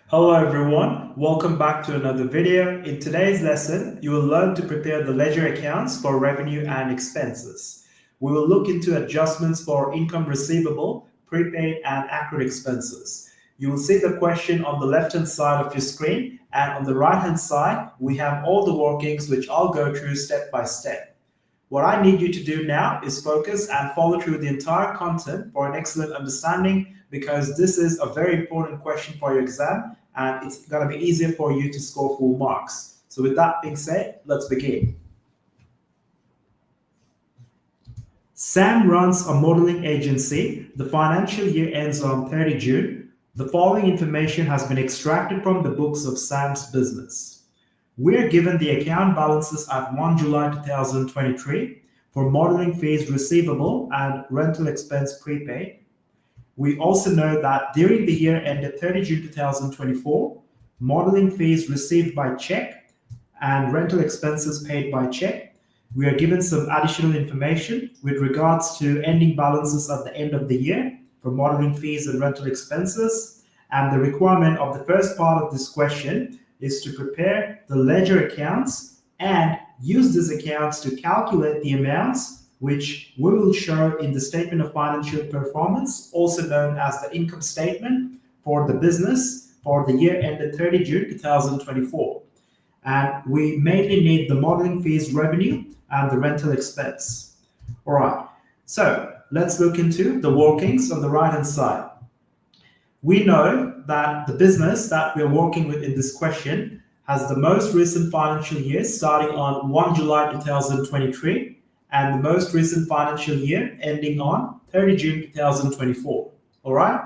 Hello everyone, welcome back to another video. In today's lesson, you will learn to prepare the ledger accounts for revenue and expenses. We will look into adjustments for income receivable, prepaid and accrued expenses. You will see the question on the left hand side of your screen, and on the right hand side, we have all the workings which I'll go through step by step. What I need you to do now is focus and follow through the entire content for an excellent understanding, because this is a very important question for your exam and it's going to be easier for you to score full marks. So with that being said, let's begin. Sam runs a modeling agency. The financial year ends on 30 June. The following information has been extracted from the books of Sam's business. We are given the account balances at 1 July 2023 for modeling fees receivable and rental expense prepaid. We also know that during the year ended 30 June 2024, modeling fees received by check and rental expenses paid by check. We are given some additional information with regards to ending balances at the end of the year for modeling fees and rental expenses. And the requirement of the first part of this question is to prepare the ledger accounts and use these accounts to calculate the amounts which we will show in the statement of financial performance, also known as the income statement for the business for the year ended 30 June 2024. And we mainly need the modeling fees revenue and the rental expense. All right, so let's look into the workings on the right hand side. We know that the business that we're working with in this question has the most recent financial year starting on 1 July 2023 and the most recent financial year ending on 30 June 2024. All right.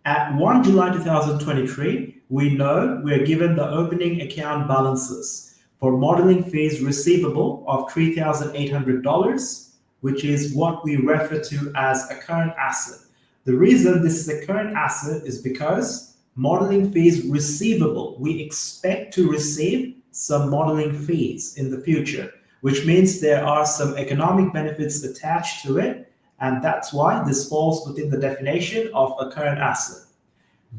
At 1 July 2023, we know we're given the opening account balances for modeling fees receivable of $3,800, which is what we refer to as a current asset. The reason this is a current asset is because modeling fees receivable, we expect to receive some modeling fees in the future, which means there are some economic benefits attached to it, and that's why this falls within the definition of a current asset.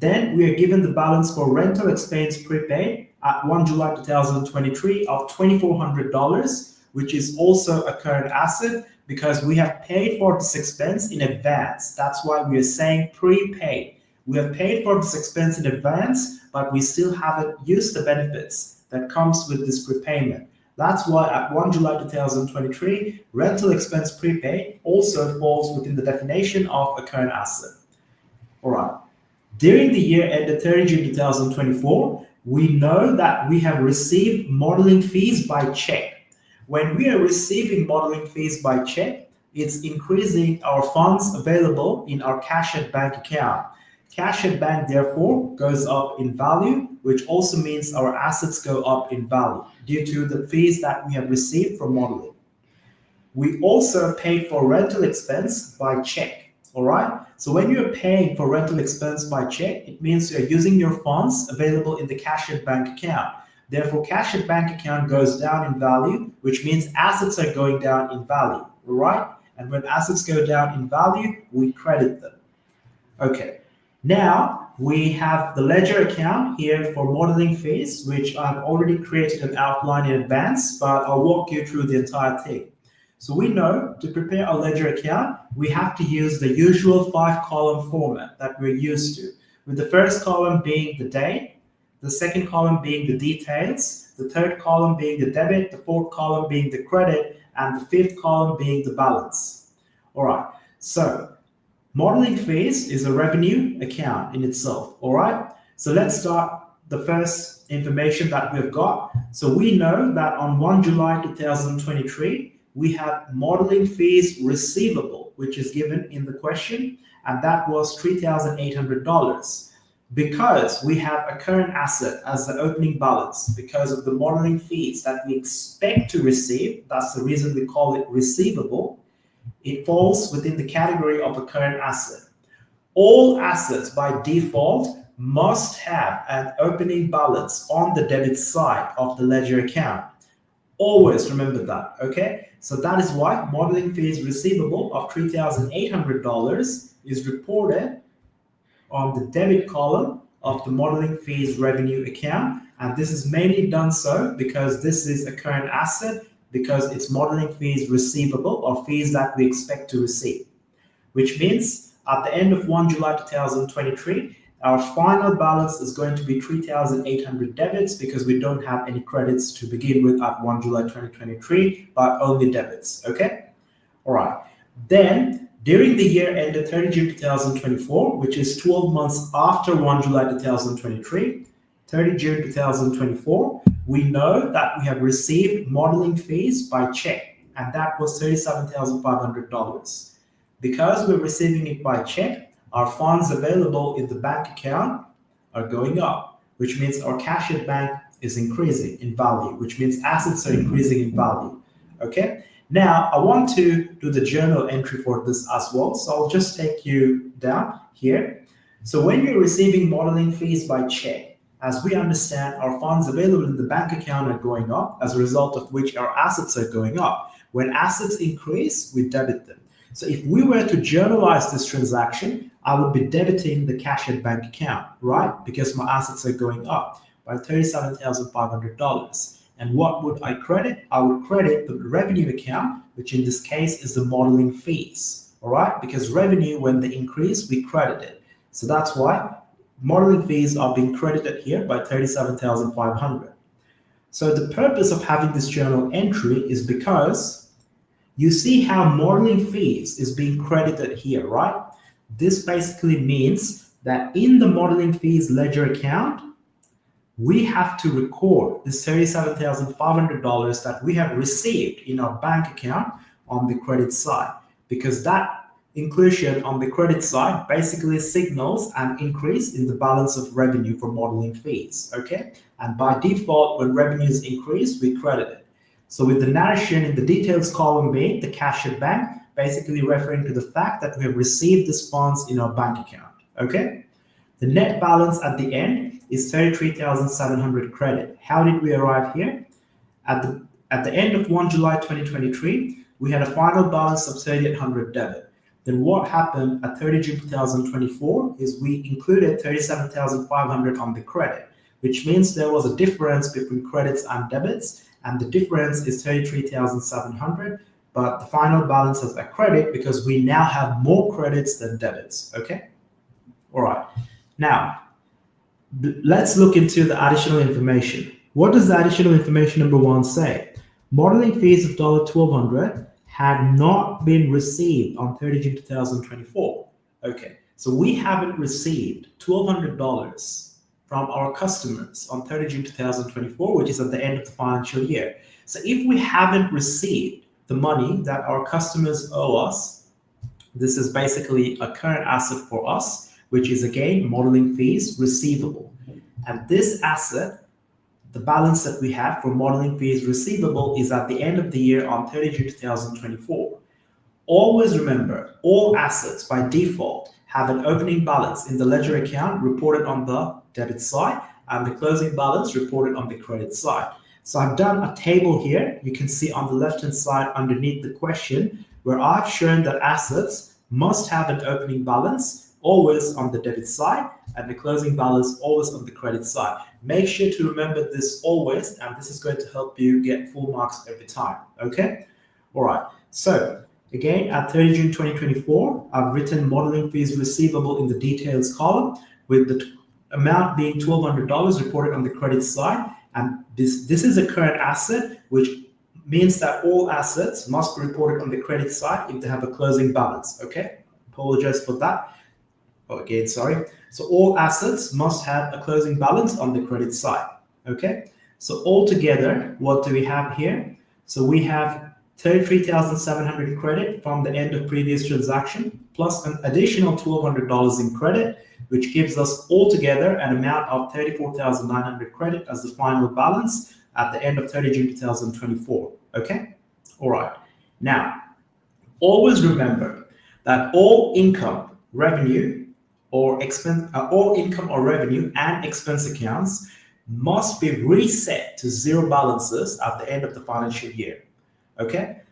Then we are given the balance for rental expense prepaid at 1 July 2023 of $2,400, which is also a current asset because we have paid for this expense in advance. That's why we are saying prepaid. We have paid for this expense in advance, but we still haven't used the benefits that comes with this prepayment. That's why at 1 July 2023, rental expense prepaid also falls within the definition of a current asset. All right. During the year ended 30 June 2024, we know that we have received modeling fees by check. When we are receiving modeling fees by check, it's increasing our funds available in our cash at bank account. Cash at bank, therefore, goes up in value, which also means our assets go up in value due to the fees that we have received from modeling. We also pay for rental expense by check. All right. So when you're paying for rental expense by check, it means you're using your funds available in the cash at bank account. Therefore, cash at bank account goes down in value, which means assets are going down in value, right? And when assets go down in value, we credit them. Okay, now we have the ledger account here for modeling fees, which I've already created an outline in advance, but I'll walk you through the entire thing. So we know to prepare a ledger account, we have to use the usual 5-column format that we're used to, with the first column being the date, the second column being the details, the third column being the debit, the fourth column being the credit, and the fifth column being the balance. All right, so modeling fees is a revenue account in itself. All right, so let's start the first information that we've got. So we know that on 1 July 2023, we have modeling fees receivable, which is given in the question, and that was $3,800. Because we have a current asset as the opening balance, because of the modeling fees that we expect to receive, that's the reason we call it receivable, it falls within the category of a current asset. All assets by default must have an opening balance on the debit side of the ledger account. Always remember that, okay? So that is why modeling fees receivable of $3,800 is reported on the debit column of the modeling fees revenue account. And this is mainly done so because this is a current asset, because it's modeling fees receivable or fees that we expect to receive, which means at the end of 1 July 2023, our final balance is going to be 3,800 debits because we don't have any credits to begin with at 1 July 2023, but only debits, okay? All right. Then, during the year ended 30 June 2024, which is 12 months after 1 July 2023, 30 June 2024, we know that we have received modeling fees by check, and that was $37,500. Because we're receiving it by check, our funds available in the bank account are going up, which means our cash at bank is increasing in value, which means assets are increasing in value. Okay. Now, I want to do the journal entry for this as well. So I'll just take you down here. So when you're receiving modeling fees by check, as we understand, our funds available in the bank account are going up, as a result of which our assets are going up. When assets increase, we debit them. So if we were to journalize this transaction, I would be debiting the cash at bank account, right? Because my assets are going up by $37,500. And what would I credit? I would credit the revenue account, which in this case is the modeling fees, all right? Because revenue, when they increase, we credit it. So that's why modeling fees are being credited here by $37,500. So the purpose of having this journal entry is because you see how modeling fees is being credited here, right? This basically means that in the modeling fees ledger account, we have to record this $37,500 that we have received in our bank account on the credit side, because that inclusion on the credit side basically signals an increase in the balance of revenue for modeling fees, okay? And by default, when revenues increase, we credit it. So with the narration in the details column being the cash at bank, basically referring to the fact that we have received these funds in our bank account, okay? The net balance at the end is 33,700 credit. How did we arrive here? At the end of 1 July 2023, we had a final balance of 3,800 debit. Then what happened at 30 June 2024 is we included 37,500 on the credit, which means there was a difference between credits and debits, and the difference is 33,700, but the final balance is a credit because we now have more credits than debits, okay? All right. Now, let's look into the additional information. What does the additional information number 1 say? Modeling fees of $1,200 had not been received on 30 June 2024. Okay, so we haven't received $1,200 from our customers on 30 June 2024, which is at the end of the financial year. So if we haven't received the money that our customers owe us, this is basically a current asset for us, which is again modeling fees receivable. And this asset, the balance that we have for modeling fees receivable, is at the end of the year on 30 June 2024. Always remember, all assets by default have an opening balance in the ledger account reported on the debit side and the closing balance reported on the credit side. So I've done a table here. You can see on the left-hand side underneath the question where I've shown that assets must have an opening balance always on the debit side and the closing balance always on the credit side. Make sure to remember this always, and this is going to help you get full marks every time, okay? All right, so again, at 30 June 2024, I've written modeling fees receivable in the details column with the amount being $1,200 reported on the credit side, and this is a current asset, which means that all assets must be reported on the credit side if they have a closing balance, okay? Apologize for that. Again, sorry. So all assets must have a closing balance on the credit side, okay? So altogether, what do we have here? So we have 33,700 credit from the end of previous transaction, plus an additional $1,200 in credit, which gives us altogether an amount of 34,900 credit as the final balance at the end of 30 June 2024, okay? All right. Now, always remember that all income, revenue, or expense, all income or revenue and expense accounts must be reset to zero balances at the end of the financial year. Okay,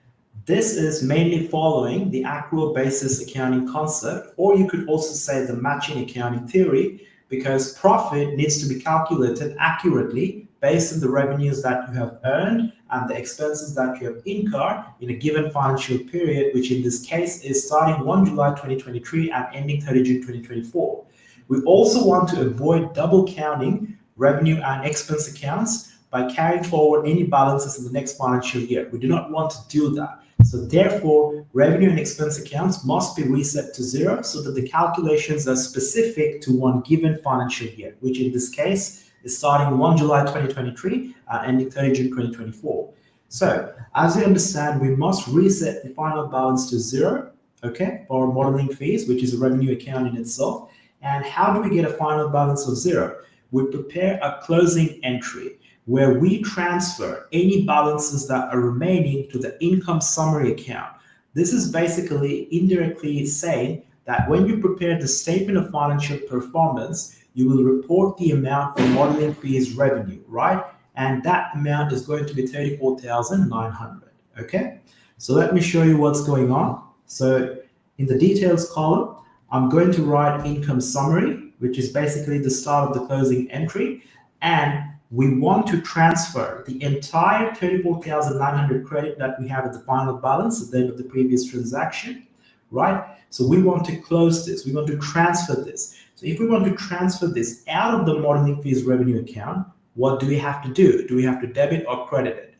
this is mainly following the accrual basis accounting concept, or you could also say the matching accounting theory, because profit needs to be calculated accurately based on the revenues that you have earned and the expenses that you have incurred in a given financial period, which in this case is starting 1 July 2023 and ending 30 June 2024. We also want to avoid double counting revenue and expense accounts by carrying forward any balances in the next financial year. We do not want to do that. So therefore, revenue and expense accounts must be reset to zero so that the calculations are specific to one given financial year, which in this case is starting 1 July 2023 and ending 30 June 2024. So as you understand, we must reset the final balance to zero, okay, for modeling fees, which is a revenue account in itself. And how do we get a final balance of zero? We prepare a closing entry where we transfer any balances that are remaining to the income summary account. This is basically indirectly saying that when you prepare the statement of financial performance, you will report the amount for modeling fees revenue, right? And that amount is going to be 34,900, okay? So let me show you what's going on. So in the details column, I'm going to write income summary, which is basically the start of the closing entry, and we want to transfer the entire 34,900 credit that we have at the final balance at the end of the previous transaction, right? So we want to close this. We want to transfer this. So if we want to transfer this out of the modeling fees revenue account, what do we have to do? Do we have to debit or credit it?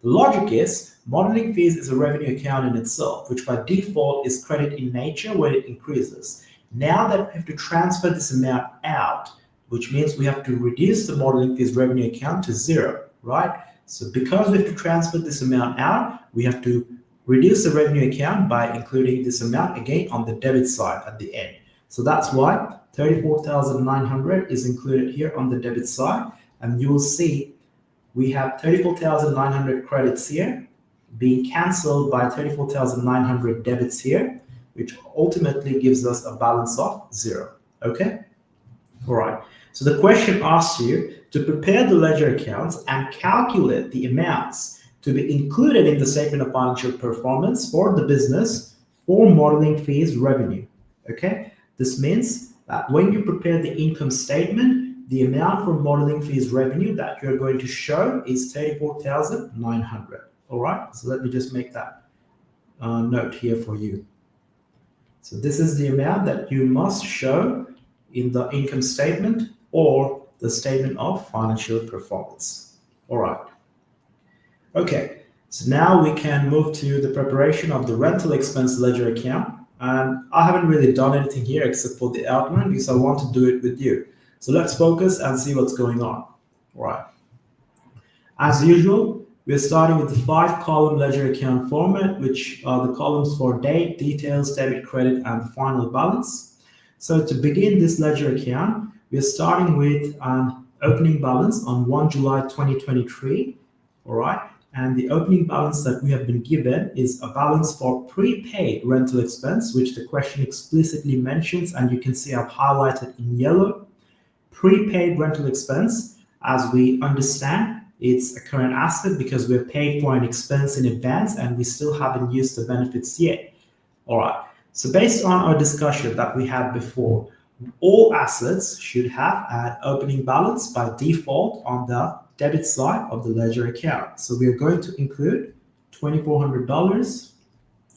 The logic is modeling fees is a revenue account in itself, which by default is credit in nature when it increases. Now that we have to transfer this amount out, which means we have to reduce the modeling fees revenue account to zero, right? So because we have to transfer this amount out, we have to reduce the revenue account by including this amount again on the debit side at the end. So that's why 34,900 is included here on the debit side, and you will see we have 34,900 credits here being cancelled by 34,900 debits here, which ultimately gives us a balance of zero, okay? All right, so the question asks you to prepare the ledger accounts and calculate the amounts to be included in the statement of financial performance for the business for modeling fees revenue, okay? This means that when you prepare the income statement, the amount for modeling fees revenue that you're going to show is 34,900, all right? So let me just make that note here for you. So this is the amount that you must show in the income statement or the statement of financial performance. All right. Okay, so now we can move to the preparation of the rental expense ledger account. And I haven't really done anything here except for the outline because I want to do it with you. So let's focus and see what's going on. All right. As usual, we're starting with the 5-column ledger account format, which are the columns for date, details, debit, credit, and the final balance. So to begin this ledger account, we're starting with an opening balance on 1 July 2023, all right? And the opening balance that we have been given is a balance for prepaid rental expense, which the question explicitly mentions, and you can see I've highlighted in yellow. Prepaid rental expense, as we understand, it's a current asset because we're paid for an expense in advance and we still haven't used the benefits yet. All right. So based on our discussion that we had before, all assets should have an opening balance by default on the debit side of the ledger account. So we are going to include $2,400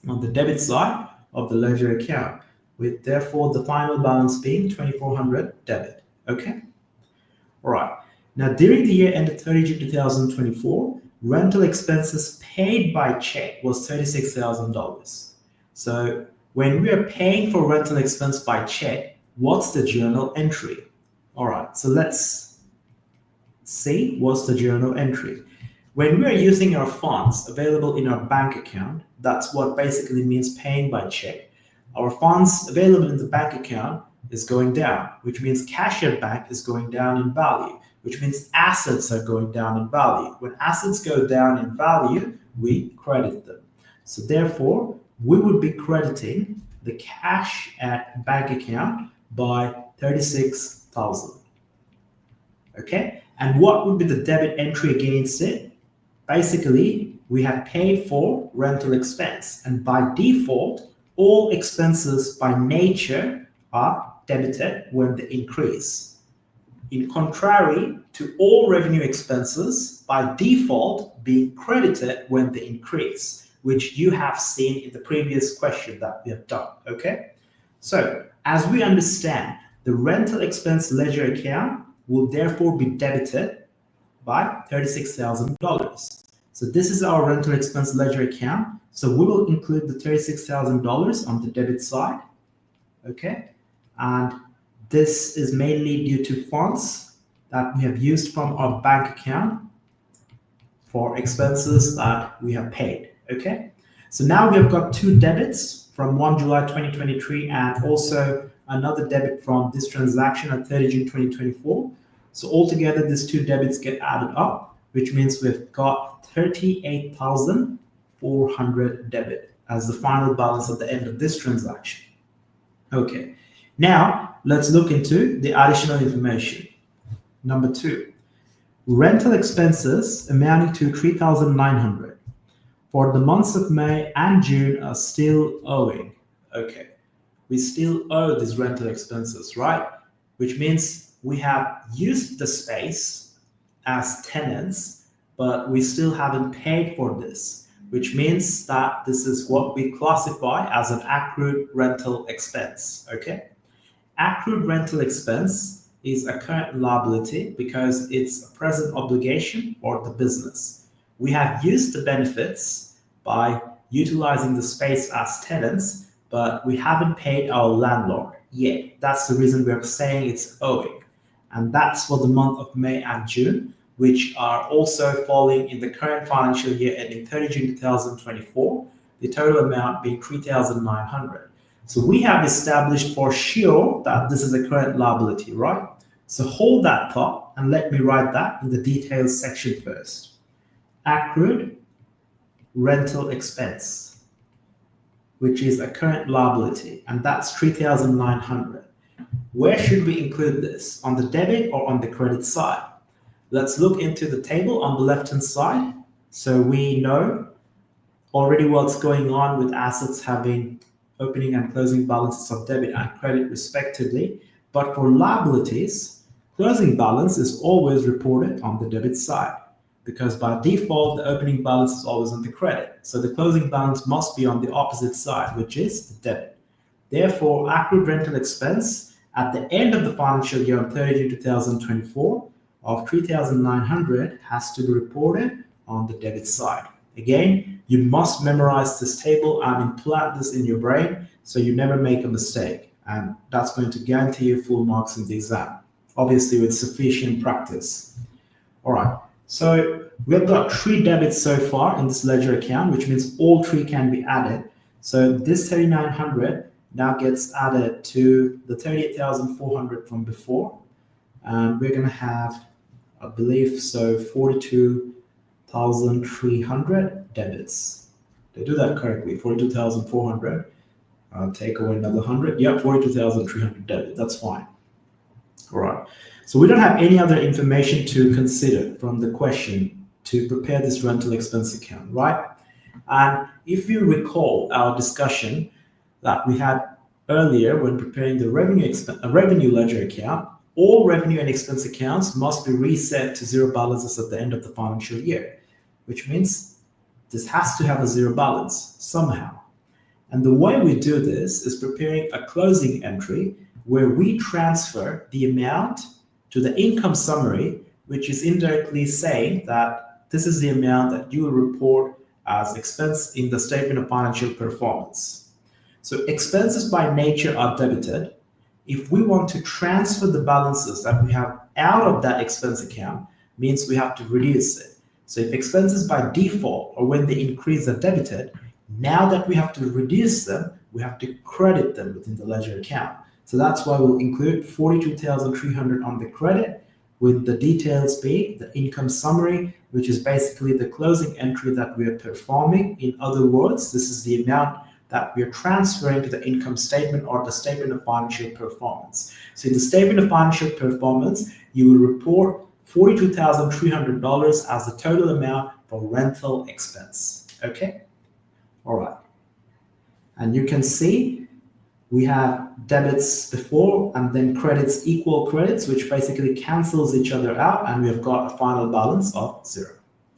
on the debit side of the ledger account, with therefore the final balance being $2,400 debit. Okay? All right. Now, during the year ended 30 June 2024, rental expenses paid by check was $36,000. So when we are paying for rental expense by check, what's the journal entry? All right, so let's see what's the journal entry. When we are using our funds available in our bank account, that's what basically means paying by check. Our funds available in the bank account is going down, which means cash at bank is going down in value, which means assets are going down in value. When assets go down in value, we credit them. So therefore, we would be crediting the cash at bank account by $36,000. Okay, and what would be the debit entry against it? Basically, we have paid for rental expense, and by default, all expenses by nature are debited when they increase. in contrary to all revenue expenses by default being credited when they increase, which you have seen in the previous question that we have done, okay? So, as we understand, the rental expense ledger account will therefore be debited by $36,000. So this is our rental expense ledger account. So we will include the $36,000 on the debit side, okay? And this is mainly due to funds that we have used from our bank account for expenses that we have paid, okay? So now we have got two debits from 1 July 2023 and also another debit from this transaction at 30 June 2024. So altogether, these two debits get added up, which means we've got 38,400 debit as the final balance at the end of this transaction. Okay, now let's look into the additional information. Number 2, rental expenses amounting to 3,900 for the months of May and June are still owing. Okay, we still owe these rental expenses, right? Which means we have used the space as tenants, but we still haven't paid for this, which means that this is what we classify as an accrued rental expense, okay? Accrued rental expense is a current liability because it's a present obligation for the business. We have used the benefits by utilizing the space as tenants, but we haven't paid our landlord yet. That's the reason we're saying it's owing. And that's for the month of May and June, which are also falling in the current financial year ending 30 June 2024, the total amount being 3,900. So we have established for sure that this is a current liability, right? So hold that thought and let me write that in the details section first. Accrued rental expense, which is a current liability, and that's 3,900. Where should we include this? On the debit or on the credit side? Let's look into the table on the left-hand side. So we know already what's going on with assets having opening and closing balances of debit and credit respectively. But for liabilities, closing balance is always reported on the debit side because by default, the opening balance is always on the credit. So the closing balance must be on the opposite side, which is the debit. Therefore, accrued rental expense at the end of the financial year on 30 June 2024 of 3,900 has to be reported on the debit side. Again, you must memorize this table and implant this in your brain so you never make a mistake. And that's going to guarantee you full marks in the exam, obviously with sufficient practice. All right, so we've got 3 debits so far in this ledger account, which means all 3 can be added. So this 3,900 now gets added to the 38,400 from before. And we're going to have, I believe, so 42,300 debits. They do that correctly, 42,400. Take away another 100. Yep, 42,300 debit. That's fine. All right. So we don't have any other information to consider from the question to prepare this rental expense account, right? And if you recall our discussion that we had earlier when preparing the revenue ledger account, all revenue and expense accounts must be reset to zero balances at the end of the financial year, which means this has to have a zero balance somehow. And the way we do this is preparing a closing entry where we transfer the amount to the income summary, which is indirectly saying that this is the amount that you will report as expense in the statement of financial performance. So expenses by nature are debited. If we want to transfer the balances that we have out of that expense account, means we have to reduce it. So if expenses by default or when they increase are debited, now that we have to reduce them, we have to credit them within the ledger account. So that's why we'll include 42,300 on the credit, with the details being the income summary, which is basically the closing entry that we are performing. In other words, this is the amount that we are transferring to the income statement or the statement of financial performance. So in the statement of financial performance, you will report $42,300 as the total amount for rental expense. Okay? All right. And you can see We have debits before and then credits equal credits, which basically cancels each other out, and we've got a final balance of 0.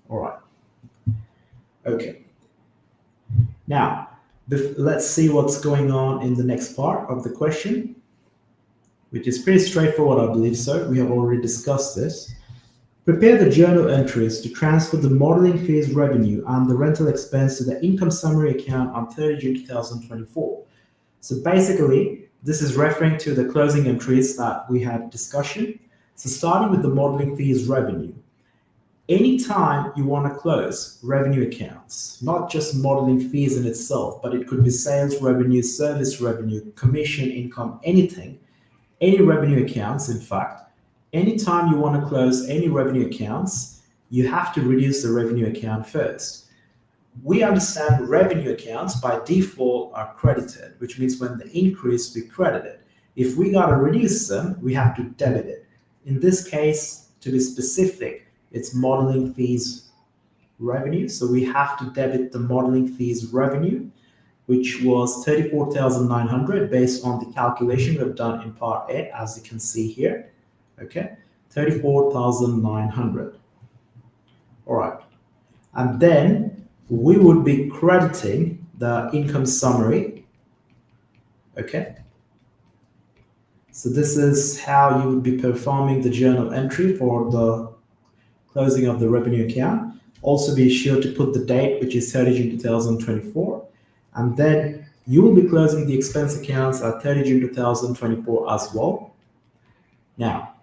All right. Okay. Now, let's see what's going on in the next part of the question, which is pretty straightforward, I believe so. We have already discussed this. Prepare the journal entries to transfer the modeling fees revenue and the rental expense to the income summary account on 30 June 2024. So basically, this is referring to the closing entries that we had discussion. So starting with the modeling fees revenue. Anytime you want to close revenue accounts, not just modeling fees in itself, but it could be sales revenue, service revenue, commission income, anything, any revenue accounts, in fact, anytime you want to close any revenue accounts, you have to reduce the revenue account first. We understand revenue accounts by default are credited, which means when they increase, we credit it. If we got to reduce them, we have to debit it. In this case, to be specific, it's modeling fees revenue. So we have to debit the modeling fees revenue, which was 34,900 based on the calculation we've done in part A, as you can see here. Okay, 34,900. All right. And then we would be crediting the income summary. Okay. So this is how you would be performing the journal entry for the closing of the revenue account. Also be sure to put the date, which is 30 June 2024. And then you will be closing the expense accounts at 30 June 2024 as well. Now,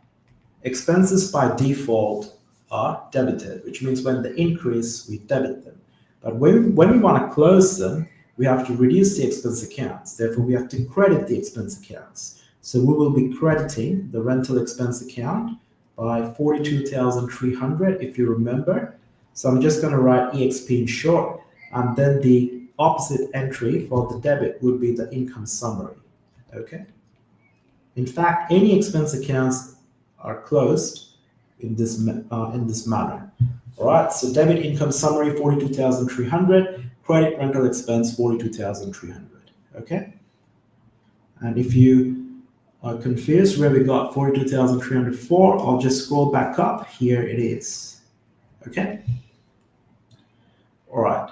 expenses by default are debited, which means when they increase, we debit them. But when we want to close them, we have to reduce the expense accounts. Therefore, we have to credit the expense accounts. So we will be crediting the rental expense account by 42,300, if you remember. So I'm just going to write EXP in short, and then the opposite entry for the debit would be the income summary. Okay. In fact, any expense accounts are closed in this manner. All right. So debit income summary 42,300, credit rental expense 42,300. Okay. And if you are confused where we got 42,304, I'll just scroll back up. Here it is. Okay. All right.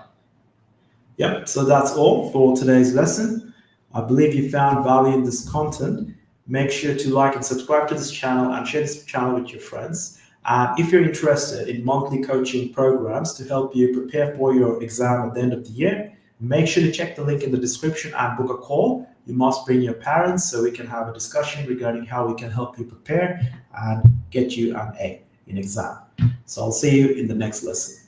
Yep. So that's all for today's lesson. I believe you found value in this content. Make sure to like and subscribe to this channel and share this channel with your friends. And if you're interested in monthly coaching programs to help you prepare for your exam at the end of the year, make sure to check the link in the description and book a call. You must bring your parents so we can have a discussion regarding how we can help you prepare and get you an A in exam. So I'll see you in the next lesson.